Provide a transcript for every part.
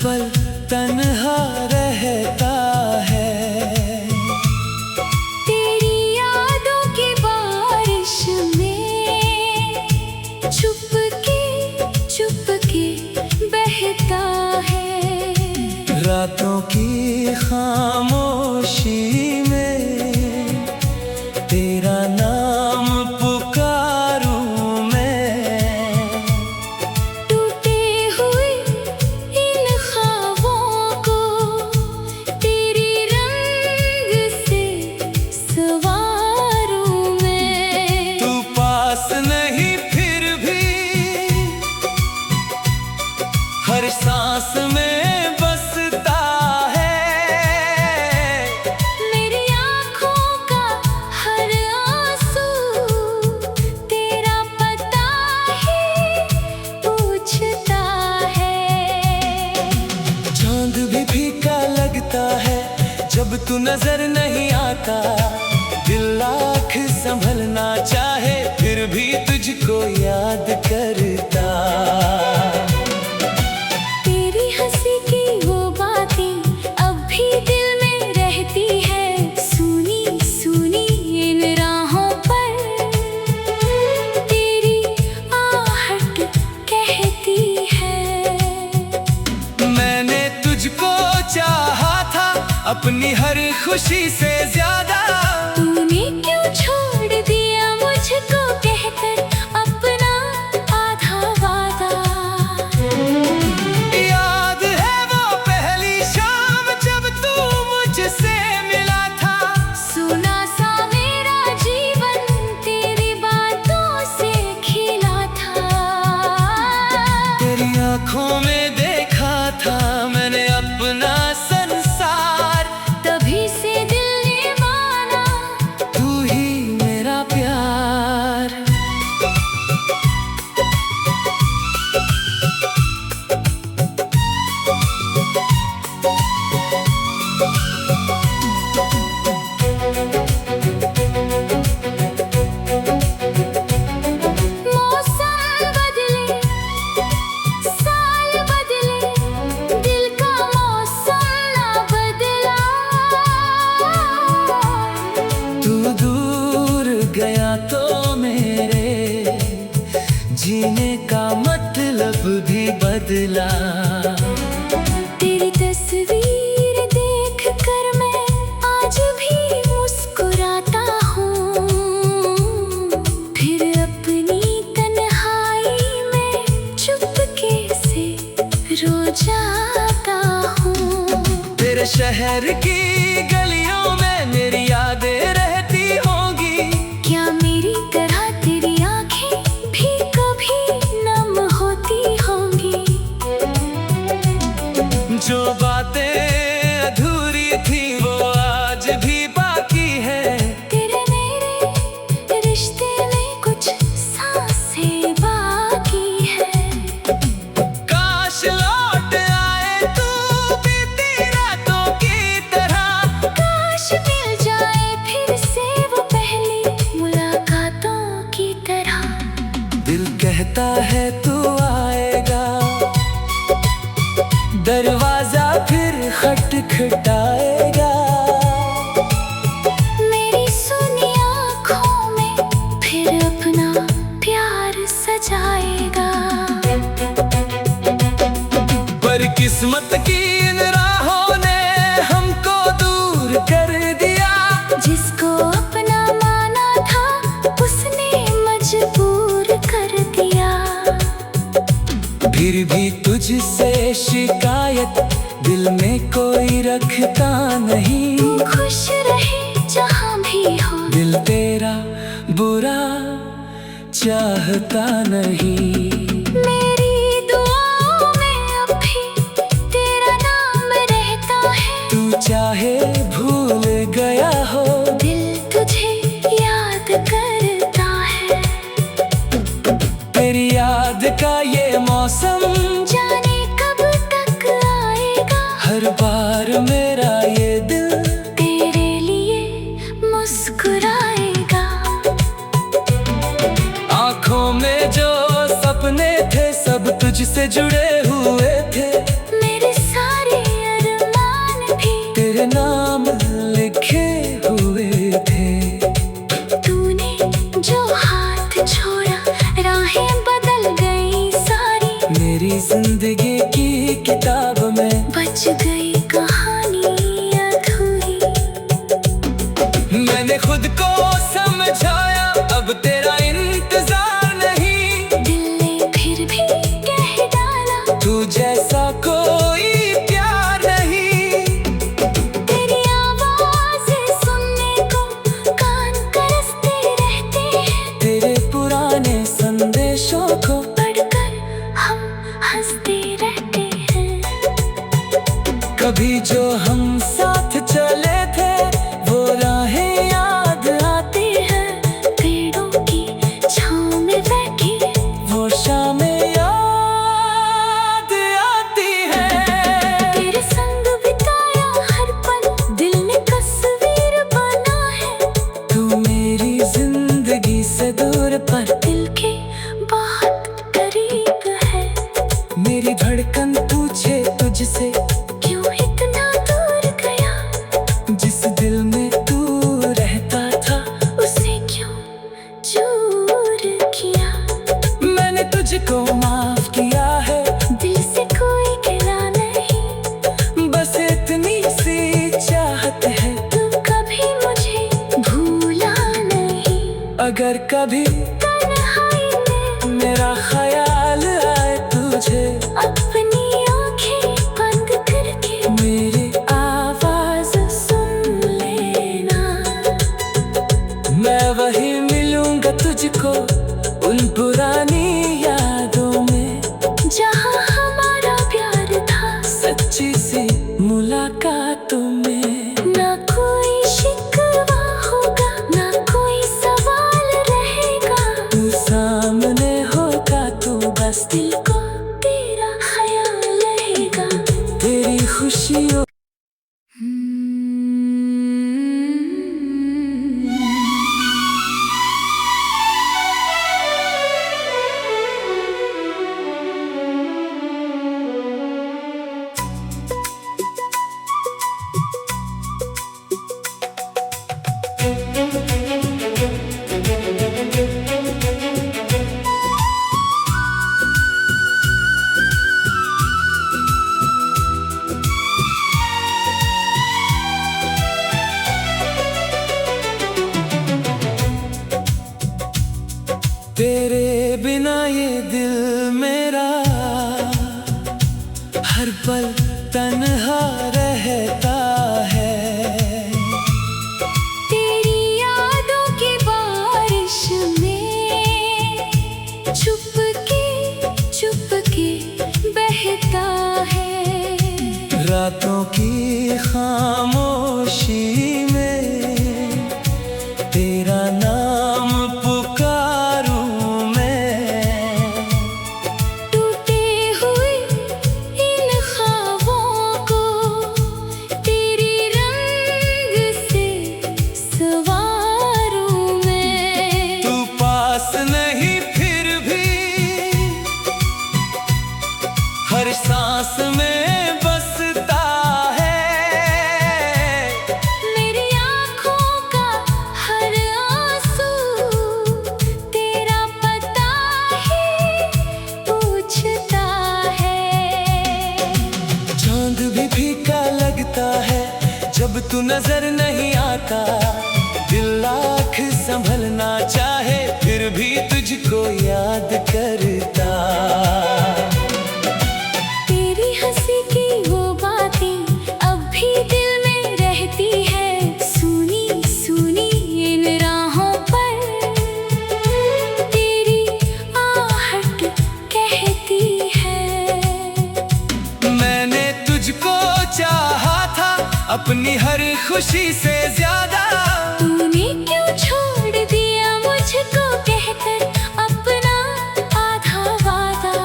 पल तन्हा रहता है। तेरी यादों की बारिश में चुपके बहता है। रातों की खामोशी में तेरा नाम पुकारूं मैं। टूटे हुए इन ख्वाबों को तेरी रंग से संवारूं मैं। तू पास नहीं फिर भी हर सांस में जब तू नजर नहीं आता। दिल लाख संभलना चाहे फिर भी तुझको याद करता। तेरी हंसी की वो बातें अब भी दिल में रहती है। सुनी सुनी इन राहों पर तेरी आहट कहती है। मैंने तुझको चाहा था अपनी हर खुशी से ज्यादा। तूने क्यों छोड़ दिया मुझको कहकर अपना आधा वादा। याद है वो पहली शाम जब तू मुझसे मिला था। सुना सा मेरा जीवन तेरी बातों से खिला था। तेरी आंखों में देखा था मैंने अपना तो मेरे जीने का मतलब भी बदला। तेरी तस्वीर देख कर मैं आज भी मुस्कुराता हूँ। फिर अपनी तन्हाई में चुपके से रो जाता हूँ। तेरे शहर की गलियों में मेरी यादें रहती होंगी। क्या मेरी तरह तेरी आंखें भी कभी नम होती होंगी। जो बातें अधूरी थी वो आज भी बाकी है। तेरे मेरे रिश्ते में कुछ सांसें बाकी है। काश लौट आए तू बीती रातों की तरह। काश मिल जाए फिर से वो पहली मुलाकातों की तरह। दिल कहता है तू आएगा दरवाजा फिर खटखटाएगा। मेरी सुनी आँखों में फिर अपना प्यार सजाएगा। पर किस्मत की इन राहों ने हमको दूर कर दिया। जिसको अपना माना था उसने मजबूर कर दिया। फिर भी तुझसे शिकायत दिल में कोई रखता नहीं। तू खुश रहे जहाँ भी हो। दिल तेरा बुरा चाहता नहीं। मेरी दुआओं में अब भी तेरा नाम रहता है। तू चाहे भूल गया हो दिल तुझे याद करता है। तेरी याद का ये मौसम जाने कब तक आएगा। हर बार मेरा ये दिल तेरे लिए मुस्कुराएगा। आँखों में जो सपने थे सब तुझसे जुड़े हुए थे। मेरे साथ जो हम साथ चले थे वो राहें याद आती हैं। पेड़ों की छाँव में बैठी वो शामें याद आती हैं। तेरे संग बिताया हर पल दिल ने तस्वीर बना है। तू मेरी जिंदगी से दूर पर दिल के बहुत करीब है। मेरी धड़कन पूछे तुझसे क्यों इतना दूर गया? जिस दिल में तू रहता था उसे क्यों चूर किया? मैंने तुझको माफ किया है। दिल से कोई गिला नहीं, बस इतनी सी चाहत है। तू कभी मुझे भूला नहीं। अगर कभी तन्हाई में मेरा ख्याल आए तुझे अपनी आंखें बंद करके मेरी आवाज सुन लेना। मैं वही मिलूंगा तुझको उन पुरानी यादों में जहाँ हमारा प्यार था। सच्ची सी मुलाकातों में। ना कोई शिकवा होगा, ना कोई सवाल रहेगा। तू सामने होगा तो बस दिल को तेरा ख्याल रहेगा। तेरी खुशियों तेरे बिना ये दिल मेरा हर पल तन्हा रहता है। तेरी यादों की बारिश में चुपके बहता है। रातों की खामोशी में तेरा नाम पुकारूं मैं। टूटे हुए इन ख्वाबों को तेरी रंग से संवारूं मैं। तू पास नहीं फिर भी हर सांस में बसता है। मेरी आँखों का हर आंसू तेरा पता ही पूछता है। चांद भी फीका लगता है जब तू नजर नहीं आता। दिल आँख संभलना चाहे फिर भी तुझको याद करता। तेरी हंसी की वो बातें अब भी दिल में रहती है। सुनी सुनी इन राहों पर तेरी आहट कहती है। मैंने तुझको चाहा था अपनी हर खुशी से ज्यादा। तूने क्यों छोड़ दिया मुझको कहकर अपना आधा वादा?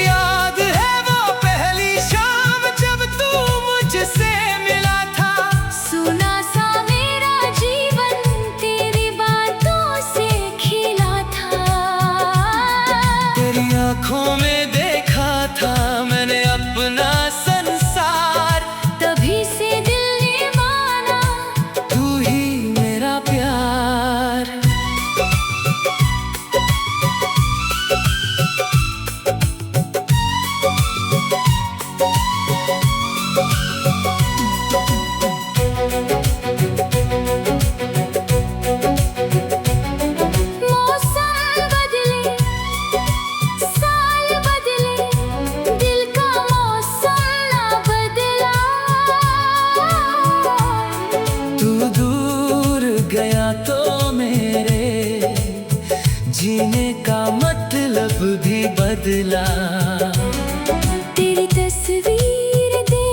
याद है वो पहली शाम जब तू मुझसे मिला था। सुना सा मेरा जीवन तेरी बातों से खिला था। तेरी आंखों में देखा था मैंने अपना संसार। तभी से दिल ने माना तू ही मेरा प्यार। मौसम बदले साल बदले दिल का मौसम ना बदला। तू दूर गया तो मेरे जीने का मतलब भी बदला। तेरी तस्वीर दे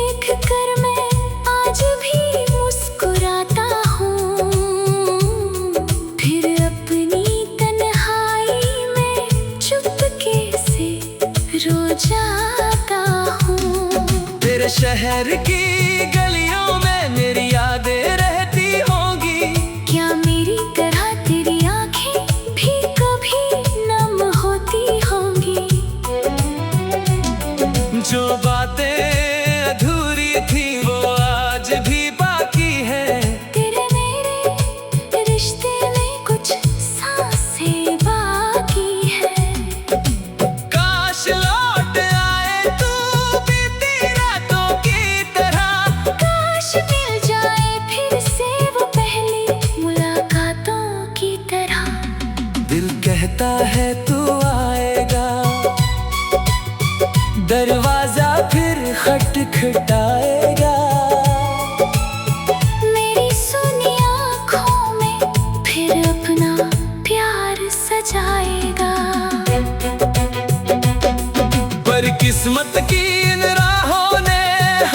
शहर की गलियों में मेरी यादें रहती होंगी। क्या मेरी तरह तेरी आंखें भी कभी नम होती होंगी? जो बातें अधूरी थी वो आज भी बाकी है। तेरे मेरे रिश्ते में कुछ सांसें बाकी है। काश लौट आए तू बीती रातों की तरह। काश मिल जाए फिर से वो पहली मुलाकातों की तरह। दिल कहता है तू आएगा, दरवाजा फिर खटखटाएगा। मेरी सुनी आँखों में फिर अपना प्यार सजाएगा। पर किस्मत की इन राहों ने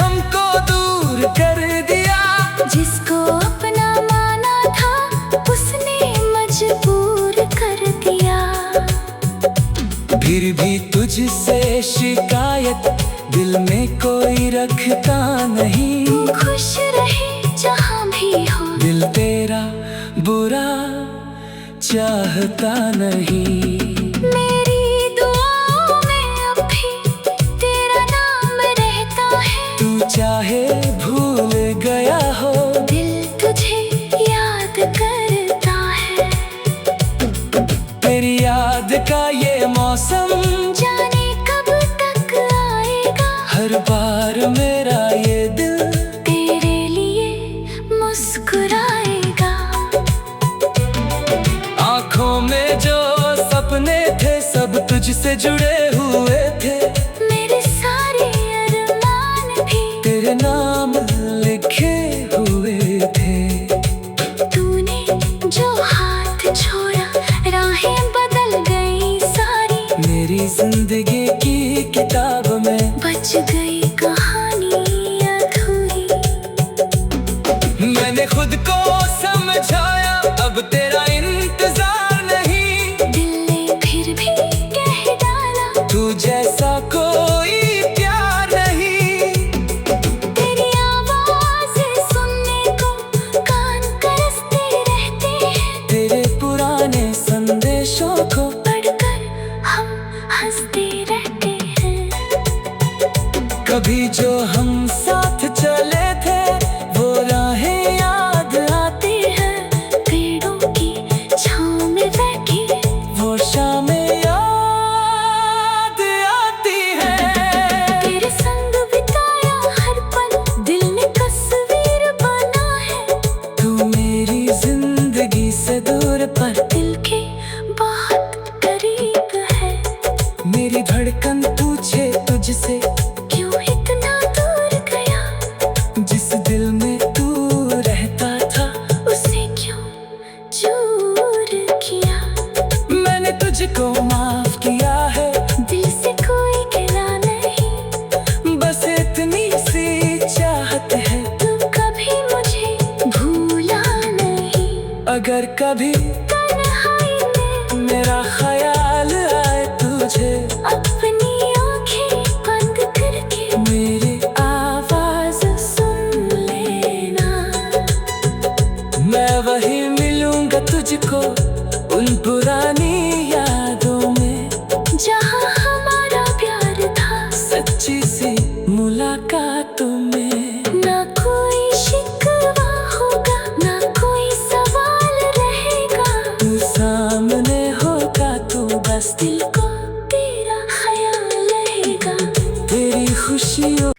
हमको दूर कर दिया। जिसको अपना माना था उसने मजबूर कर दिया। फिर भी तुझसे शिकायत दिल में कोई रखता नहीं। तू खुश रहे जहाँ भी हो। दिल तेरा बुरा चाहता नहीं। मेरी दुआओं में अब भी तेरा नाम रहता है। तू चाहे भूल गया हो, दिल तुझे याद करता है। तेरी याद का ये मौसम जाने कब तक आएगा। हर बार मेरा ये दिल तेरे लिए मुस्कुराएगा। आँखों में जो सपने थे सब तुझसे जुड़े हुए थे। मेरे सारे अरमान भी तेरे नाम लिखे हुए थे। तूने जो हाथ छोड़ा राहें बदल गई सारी। मेरी जिंदगी की किताब में बच गई कहानी अधूरी। मैंने खुद को समझाया अब तेरा इंतजार नहीं। दिल ने फिर भी कह डाला तू जैसा कोई प्यार नहीं। तेरी आवाज़ें सुनने को कान तरसते रहते हैं। तेरे पुराने संदेशों को पढ़कर हम हंसते रहते हैं। कभी जो हम साथ चले थे वो राहें याद आती हैं। पेड़ों की छाँव में बैठी वो शामें याद आती हैं। तेरे संग बिताया हर पल दिल ने तस्वीर बना है। तू मेरी जिंदगी से दूर पर दिल के बहुत करीब है। मेरी धड़कन पूछे तुझसे क्यों इतना दूर गया। जिस दिल में तू रहता था उसे क्यों चूर किया। मैंने तुझको माफ किया है। दिल से कोई गिला नहीं। बस इतनी सी चाहत है। तू कभी मुझे भूला नहीं। अगर कभी तन्हाई में मेरा ख्याल आए तुझे अपनी आँखें बंद करके मेरी आवाज़ सुन लेना। मैं वही मिलूंगा तुझको उन पुरानी यादों में। जहाँ हमारा प्यार था सच्ची सी मुलाकातों में। ना कोई शिकवा होगा ना कोई सवाल रहेगा। तू सामने होगा तो बस दिल को तेरा ख्याल रहेगा। तेरी खुशियों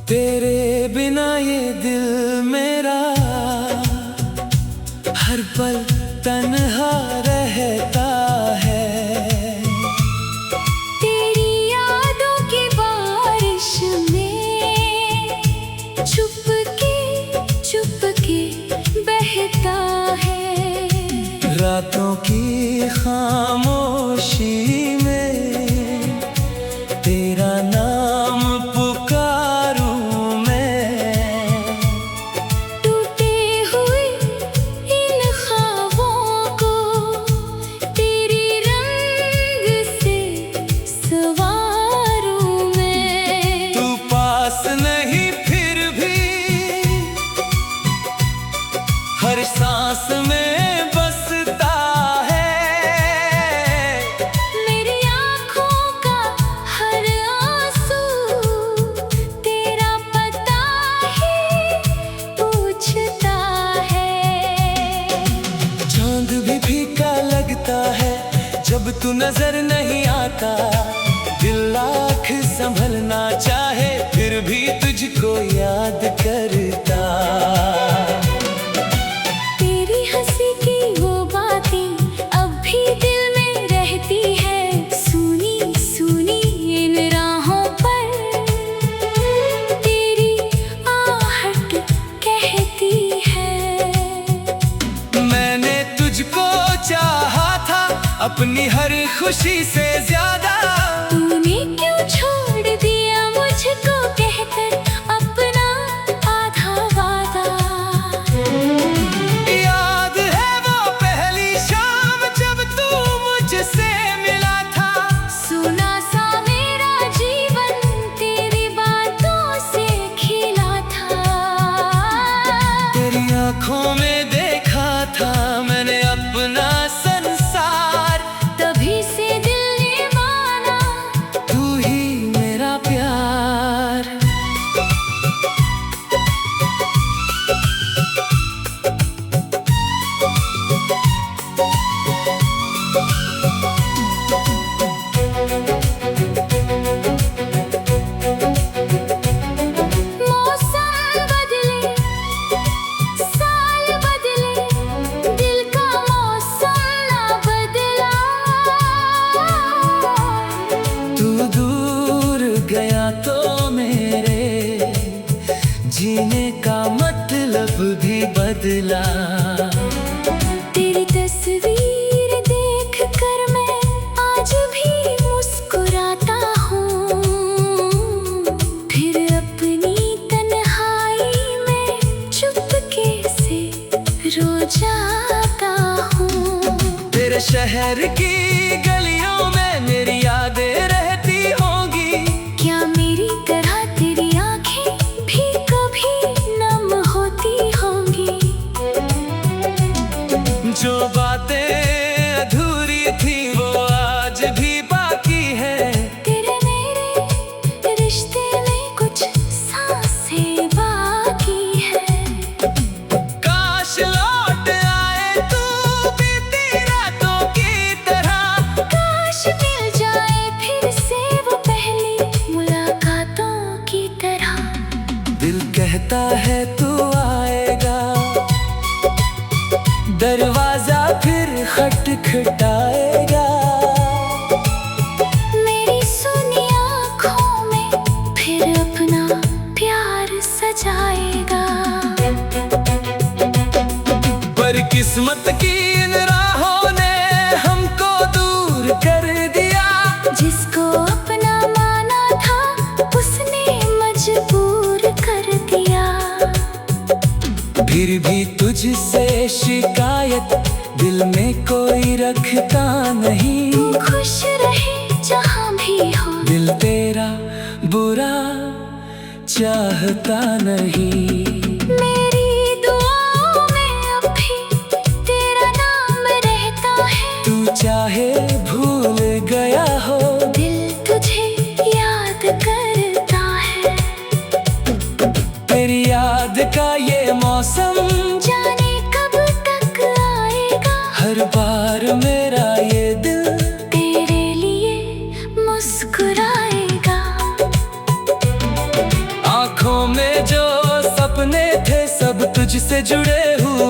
तेरे बिना ये दिल मेरा हर पल तन्हा रहता सांसों की खामोशी में तेरा नाम पुकारूं मैं। टूटे हुए इन ख्वाबों को तेरी रंग से संवारूं मैं। तू पास नहीं फिर भी हर सांस में बसता है। मेरी आँखों का हर आंसू तेरा पता ही पूछता है। चांद भी फीका लगता है जब तू नजर नहीं आता। दिल लाख संभलना चाहे फिर भी तुझको याद करता। तेरी हंसी की वो बातें अब भी दिल में रहती है। सुनी सुनी इन राहों पर तेरी आहट कहती है। मैंने तुझको चाहा था अपनी हर खुशी से ज्यादा। तूने क्यों छोड़ दिया मुझको कहकर अपना आधा वादा। याद है वो पहली शाम जब तू मुझसे मिला था। सुना सा मेरा जीवन तेरी बातों से खिला था। तेरी आंखों में देखा था मैंने अपना संसार। तभी से दिल ने माना तू ही मेरा प्यार। मौसम बदले साल बदले दिल का मौसम ना बदला। तू दूर गया तो मेरे जीने का मतलब भी बदला। तेरी तस्वीर देख कर मैं आज भी मुस्कुराता हूँ। फिर अपनी तन्हाई में चुपके से रो जाता हूँ। तेरे शहर की गलियों में मेरी यादें रहती होंगी। क्या मेरी तरह तेरी आंखें भी कभी नम होती होंगी। जो बातें अधूरी थी वो आज भी बाकी है। तेरे मेरे रिश्ते में कुछ सांसें बाकी है। काश लौट आए तू बीती रातों की तरह। काश मिल जाए फिर से वो पहली मुलाकातों की तरह। दिल कहता है तू आएगा दरवाजा फिर खटखटाएगा। मेरी सुनी आँखों में फिर अपना प्यार सजाएगा। पर किस्मत की इन राहों ने हमको दूर कर दिया। जिसको अपना माना था उसने मजबूर कर दिया। फिर भी तुझसे शिकायत दिल में कोई रखता नहीं। तू खुश रहे जहाँ भी हो। दिल तेरा बुरा चाहता नहीं। मेरी दुआओं में अब भी तेरा नाम रहता है। तू चाहे भूल गया हो दिल तुझे याद करता है। तेरी याद का ये मौसम जाने कब तक आएगा। हर बार मेरा ये दिल तेरे लिए मुस्कुराएगा। आँखों में जो सपने थे सब तुझसे जुड़े हुए।